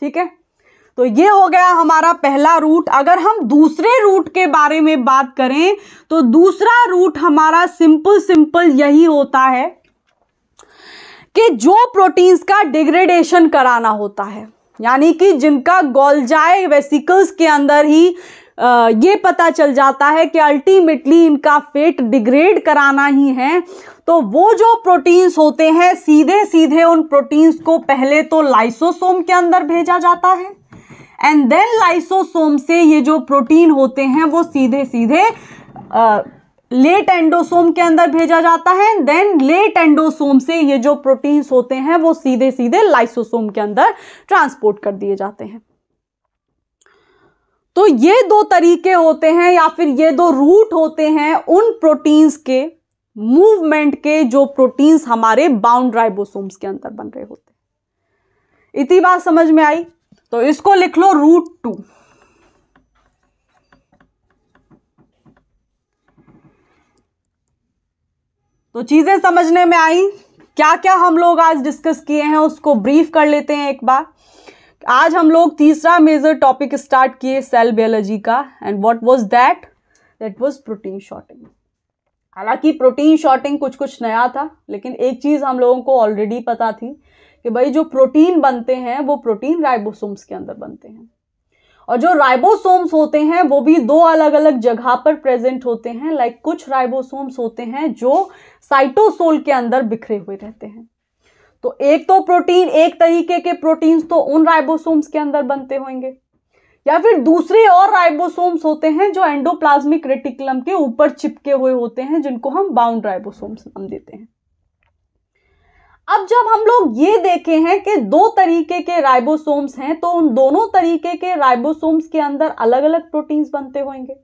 ठीक है, तो ये हो गया हमारा पहला रूट। अगर हम दूसरे रूट के बारे में बात करें तो दूसरा रूट हमारा सिंपल यही होता है कि जो प्रोटीन्स का डिग्रेडेशन कराना होता है, यानी कि जिनका गोल्जाई वेसिकल्स के अंदर ही ये पता चल जाता है कि अल्टीमेटली इनका फेट डिग्रेड कराना ही है, तो वो जो प्रोटीन्स होते हैं सीधे सीधे उन प्रोटीन्स को पहले तो लाइसोसोम के अंदर भेजा जाता है, एंड देन लाइसोसोम से ये जो प्रोटीन होते हैं वो सीधे सीधे लेट एंडोसोम के अंदर भेजा जाता है। देन लेट एंडोसोम से ये जो प्रोटीन्स होते हैं वो सीधे सीधे लाइसोसोम के अंदर ट्रांसपोर्ट कर दिए जाते हैं। तो ये 2 तरीके होते हैं या फिर ये 2 रूट होते हैं उन प्रोटीन्स के मूवमेंट के जो प्रोटीन्स हमारे बाउंड राइबोसोम्स के अंदर बन रहे होते हैं। इतनी बात समझ में आई? तो इसको लिख लो रूट 2। तो चीजें समझने में आई। क्या क्या हम लोग आज डिस्कस किए हैं उसको ब्रीफ कर लेते हैं एक बार। आज हम लोग तीसरा मेजर टॉपिक स्टार्ट किए सेल बायोलॉजी का, and what was that? That was protein sorting. हालांकि प्रोटीन शॉर्टिंग कुछ नया था, लेकिन एक चीज हम लोगों को ऑलरेडी पता थी कि भाई जो प्रोटीन बनते हैं वो प्रोटीन राइबोसोम्स के अंदर बनते हैं, और जो राइबोसोम्स होते हैं वो भी 2 अलग अलग जगह पर प्रेजेंट होते हैं। लाइक कुछ राइबोसोम्स होते हैं जो साइटोसोल के अंदर बिखरे हुए रहते हैं। तो एक तो प्रोटीन, एक तरीके के प्रोटीन्स तो उन राइबोसोम्स के अंदर बनते होंगे, या फिर दूसरे और राइबोसोम्स होते हैं जो एंडोप्लाज्मिक रेटिकुलम के ऊपर चिपके हुए होते हैं, जिनको हम बाउंड राइबोसोम्स नाम देते हैं। अब जब हम लोग ये देखे हैं कि 2 तरीके के राइबोसोम्स हैं, तो उन दोनों तरीके के राइबोसोम्स के अंदर अलग अलग प्रोटीन्स बनते होंगे,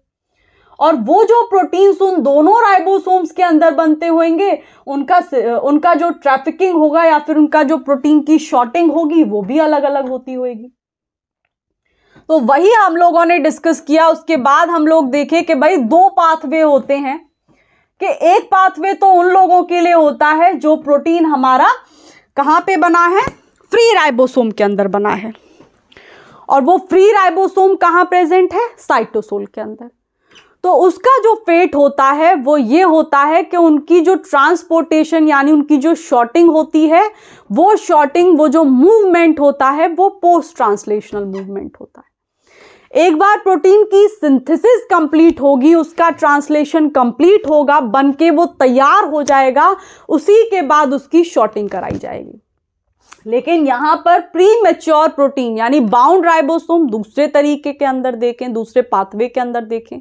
और वो जो प्रोटीन्स उन दोनों राइबोसोम्स के अंदर बनते होंगे उनका जो ट्रैफिकिंग होगा या फिर उनका जो प्रोटीन की शॉर्टिंग होगी वो भी अलग अलग होती होगी। तो वही हम लोगों ने डिस्कस किया। उसके बाद हम लोग देखे कि भाई 2 पाथवे होते हैं, कि एक पाथवे तो उन लोगों के लिए होता है जो प्रोटीन हमारा कहां पे बना है? फ्री राइबोसोम के अंदर बना है, और वो फ्री राइबोसोम कहां प्रेजेंट है? साइटोसोल के अंदर। तो उसका जो फेट होता है वो ये होता है कि उनकी जो ट्रांसपोर्टेशन यानी उनकी जो शॉर्टिंग होती है, वो शॉर्टिंग, वो जो मूवमेंट होता है वो पोस्ट ट्रांसलेशनल मूवमेंट होता है। एक बार प्रोटीन की सिंथेसिस कंप्लीट होगी, उसका ट्रांसलेशन कंप्लीट होगा, बन के वो तैयार हो जाएगा, उसी के बाद उसकी शॉर्टिंग कराई जाएगी। लेकिन यहां पर प्री मैच्योर प्रोटीन यानी बाउंड राइबोसोम दूसरे तरीके के अंदर देखें, दूसरे पाथवे के अंदर देखें,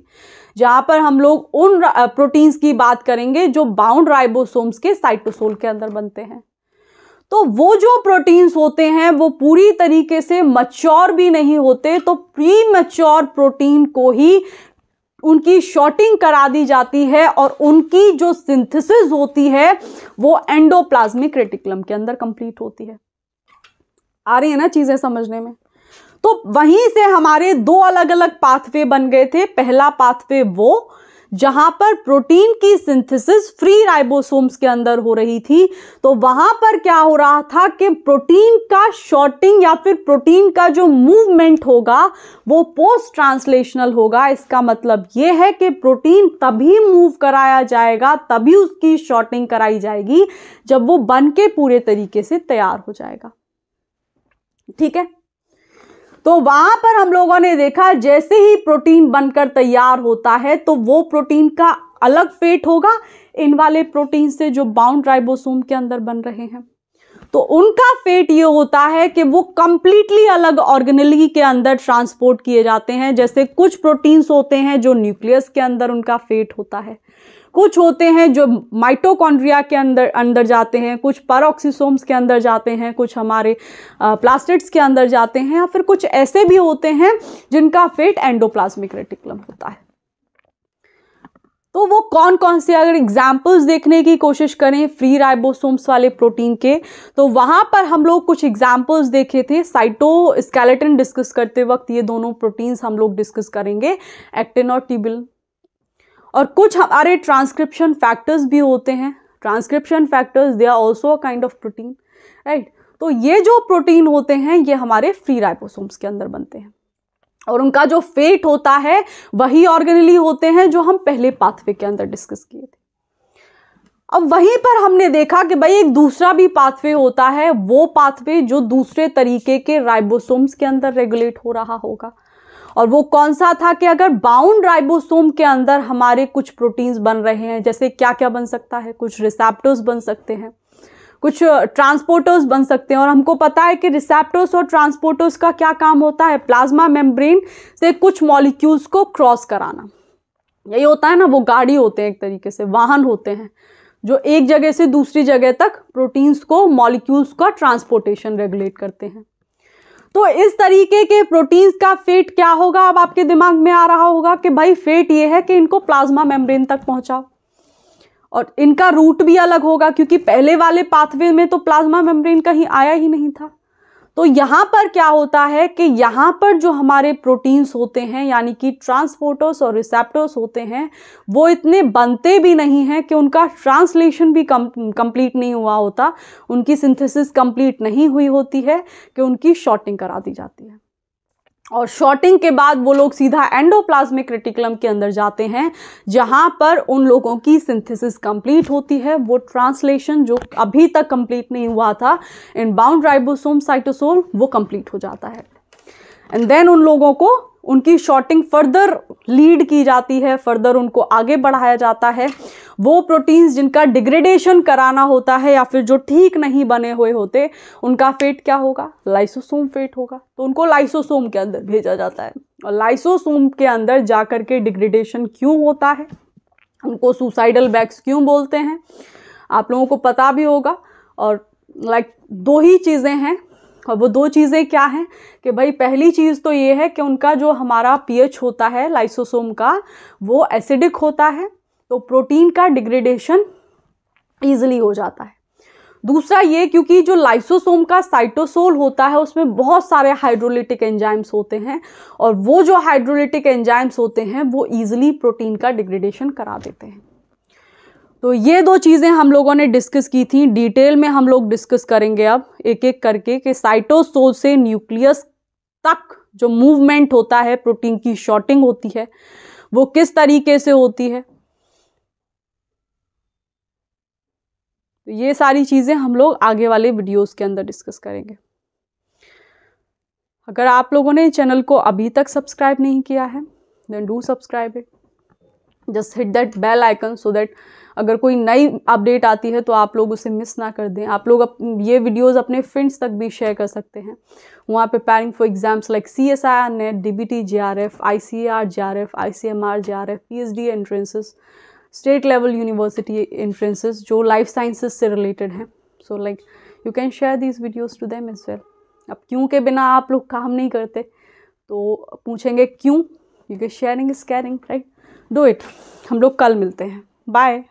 जहां पर हम लोग उन प्रोटीन्स की बात करेंगे जो बाउंड राइबोसोम्स के साइटोसोल के अंदर बनते हैं। तो वो जो प्रोटीन्स होते हैं वो पूरी तरीके से मैच्योर भी नहीं होते, तो प्री मैच्योर प्रोटीन को ही उनकी शॉर्टिंग करा दी जाती है और उनकी जो सिंथेसिस होती है वो एंडोप्लाज्मिक रेटिकुलम के अंदर कंप्लीट होती है। आ रही है ना चीजें समझने में? तो वहीं से हमारे दो अलग अलग पाथवे बन गए थे। पहला पाथवे वो जहां पर प्रोटीन की सिंथेसिस फ्री राइबोसोम्स के अंदर हो रही थी, तो वहां पर क्या हो रहा था कि प्रोटीन का शॉर्टिंग या फिर प्रोटीन का जो मूवमेंट होगा वो पोस्ट ट्रांसलेशनल होगा। इसका मतलब ये है कि प्रोटीन तभी मूव कराया जाएगा, तभी उसकी शॉर्टिंग कराई जाएगी जब वो बन के पूरे तरीके से तैयार हो जाएगा। ठीक है, तो वहां पर हम लोगों ने देखा जैसे ही प्रोटीन बनकर तैयार होता है तो वो प्रोटीन का अलग फेट होगा इन वाले प्रोटीन से जो बाउंड राइबोसोम के अंदर बन रहे हैं। तो उनका फेट ये होता है कि वो कंप्लीटली अलग ऑर्गेनेली के अंदर ट्रांसपोर्ट किए जाते हैं। जैसे कुछ प्रोटीन्स होते हैं जो न्यूक्लियस के अंदर उनका फेट होता है, कुछ होते हैं जो माइटोकॉन्ड्रिया के अंदर जाते हैं, कुछ पैरोक्सिसोम्स के अंदर जाते हैं, कुछ हमारे प्लास्टिड्स के अंदर जाते हैं, या फिर कुछ ऐसे भी होते हैं जिनका फेट एंडोप्लाज्मिक रेटिकुलम होता है। तो वो कौन कौन से अगर एग्जाम्पल्स देखने की कोशिश करें फ्री राइबोसोम्स वाले प्रोटीन के, तो वहां पर हम लोग कुछ एग्जाम्पल्स देखे थे। साइटोस्केलेटन डिस्कस करते वक्त ये दोनों प्रोटीन्स हम लोग डिस्कस करेंगे, एक्टिन और ट्यूबुलिन। और कुछ हमारे ट्रांसक्रिप्शन फैक्टर्स भी होते हैं। Transcription factors they are also a kind of protein, right. तो ये जो प्रोटीन होते हैं ये हमारे फ्री राइबोसोम्स के अंदर बनते हैं और उनका जो फेट होता है वही ऑर्गेनेली होते हैं जो हम पहले पाथवे के अंदर डिस्कस किए थे। अब वहीं पर हमने देखा कि भाई एक दूसरा भी पाथवे होता है, वो पाथवे जो दूसरे तरीके के राइबोसोम्स के अंदर रेगुलेट हो रहा होगा। और वो कौन सा था कि अगर बाउंड राइबोसोम के अंदर हमारे कुछ प्रोटीन्स बन रहे हैं, जैसे क्या क्या बन सकता है, कुछ रिसेप्टर्स बन सकते हैं, कुछ ट्रांसपोर्टर्स बन सकते हैं। और हमको पता है कि रिसेप्टर्स और ट्रांसपोर्टर्स का क्या काम होता है, प्लाज्मा मेम्ब्रेन से कुछ मॉलिक्यूल्स को क्रॉस कराना। यही होता है ना, वो गाड़ी होते हैं, एक तरीके से वाहन होते हैं जो एक जगह से दूसरी जगह तक प्रोटीन्स को, मॉलिक्यूल्स का ट्रांसपोर्टेशन रेगुलेट करते हैं। तो इस तरीके के प्रोटीन्स का फेट क्या होगा, अब आपके दिमाग में आ रहा होगा कि भाई फेट ये है कि इनको प्लाज्मा मेम्ब्रेन तक पहुंचाओ। और इनका रूट भी अलग होगा क्योंकि पहले वाले पाथवे में तो प्लाज्मा मेम्ब्रेन कहीं आया ही नहीं था। तो यहाँ पर क्या होता है कि यहाँ पर जो हमारे प्रोटीन्स होते हैं यानी कि ट्रांसपोर्टर्स और रिसेप्टर्स होते हैं वो इतने बनते भी नहीं हैं कि उनका ट्रांसलेशन भी कंप्लीट नहीं हुआ होता, उनकी सिंथेसिस कंप्लीट नहीं हुई होती है कि उनकी शॉर्टिंग करा दी जाती है। और शॉर्टिंग के बाद वो लोग सीधा एंडोप्लाज्मिक रेटिकुलम के अंदर जाते हैं जहां पर उन लोगों की सिंथेसिस कंप्लीट होती है। वो ट्रांसलेशन जो अभी तक कंप्लीट नहीं हुआ था इन बाउंड राइबोसोम साइटोसोल, वो कंप्लीट हो जाता है। एंड देन उन लोगों को उनकी शॉर्टिंग फर्दर लीड की जाती है, फर्दर उनको आगे बढ़ाया जाता है। वो प्रोटीन्स जिनका डिग्रेडेशन कराना होता है या फिर जो ठीक नहीं बने हुए होते, उनका फेट क्या होगा, लाइसोसोम फेट होगा। तो उनको लाइसोसोम के अंदर भेजा जाता है और लाइसोसोम के अंदर जाकर के डिग्रेडेशन क्यों होता है, उनको सुसाइडल बैग्स क्यों बोलते हैं, आप लोगों को पता भी होगा। और दो ही चीज़ें हैं, और वो दो चीज़ें क्या हैं कि भाई पहली चीज़ तो ये है कि उनका जो हमारा पीएच होता है लाइसोसोम का वो एसिडिक होता है, तो प्रोटीन का डिग्रेडेशन ईजिली हो जाता है। दूसरा ये क्योंकि जो लाइसोसोम का साइटोसोल होता है उसमें बहुत सारे हाइड्रोलिटिक एंजाइम्स होते हैं और वो जो हाइड्रोलिटिक एंजाइम्स होते हैं वो ईजिली प्रोटीन का डिग्रेडेशन करा देते हैं। तो ये दो चीज़ें हम लोगों ने डिस्कस की थी, डिटेल में हम लोग डिस्कस करेंगे अब एक एक करके कि साइटोसोल से न्यूक्लियस तक जो मूवमेंट होता है, प्रोटीन की शॉर्टिंग होती है, वो किस तरीके से होती है। तो ये सारी चीज़ें हम लोग आगे वाले वीडियोस के अंदर डिस्कस करेंगे। अगर आप लोगों ने चैनल को अभी तक सब्सक्राइब नहीं किया है, then do subscribe it, just hit that bell icon so that अगर कोई नई अपडेट आती है तो आप लोग उसे मिस ना कर दें। आप लोग ये वीडियोस अपने फ्रेंड्स तक भी शेयर कर सकते हैं। वहाँ preparing for exams like CSIR net, DBT JRF, ICAR JRF, ICMR JRF, PhD entrances, state level university entrances जो लाइफ साइंसेस से रिलेटेड हैं। So like you can share these videos to them as well. अब क्यों के बिना आप लोग काम नहीं करते, तो पूछेंगे क्यों, क्योंकि sharing is caring, right. Do it. हम लोग कल मिलते हैं। बाय।